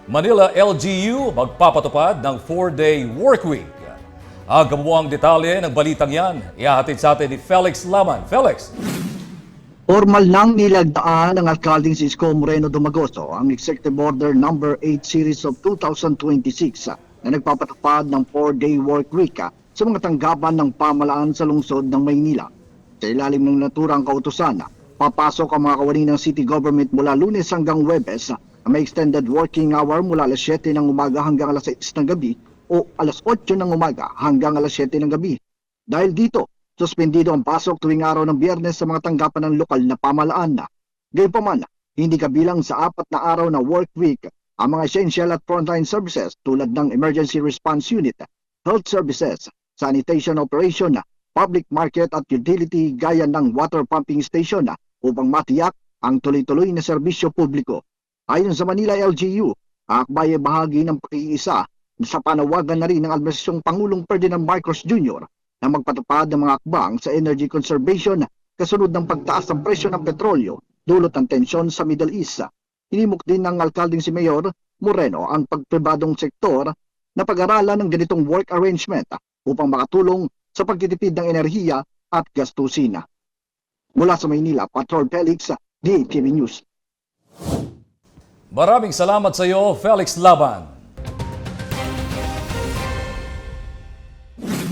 Manila LGU magpapatupad ng 4-day workweek. Ang kabuuang detalye ng balitang yan, ihahatid sa atin ni Felix Laman. Felix! Formal nang nilagdaan ng alkaldeng si Isko Moreno Dumagoso ang Executive Order No. 8 Series of 2026 na nagpapatupad ng 4-day work week sa mga tanggapan ng pamalaan sa lungsod ng Maynila. Sa ilalim ng naturang kautusan, papasok ang mga kawani ng city government mula Lunes hanggang Huwebes na may extended working hour mula alas 7 ng umaga hanggang alas 6 ng gabi o alas 8 ng umaga hanggang alas 7 ng gabi. Dahil dito, suspendido ang pasok tuwing araw ng Biyernes sa mga tanggapan ng lokal na pamalaan na. Gayunpaman, hindi kabilang sa 4 na araw na work week ang mga essential at frontline services tulad ng Emergency Response Unit, Health Services, Sanitation Operation, Public Market at Utility gaya ng water pumping station upang matiyak ang tuloy-tuloy na serbisyo publiko. Ayon sa Manila LGU, akbay ay bahagi ng pakikiisa sa panawagan na rin ng Administrasyong Pangulong Ferdinand Marcos Jr. na magpatupad ng mga akbang sa energy conservation kasunod ng pagtaas ng presyo ng petrolyo dulot ng tensyon sa Middle East. Hinimok din ng alkaldeng si Mayor Moreno ang pagpribadong sektor na pag-aralan ng ganitong work arrangement upang makatulong sa pagtitipid ng enerhiya at gastusin. Mula sa Maynila, Patrol Felix, DATV News. Maraming salamat sa iyo, Felix Laban.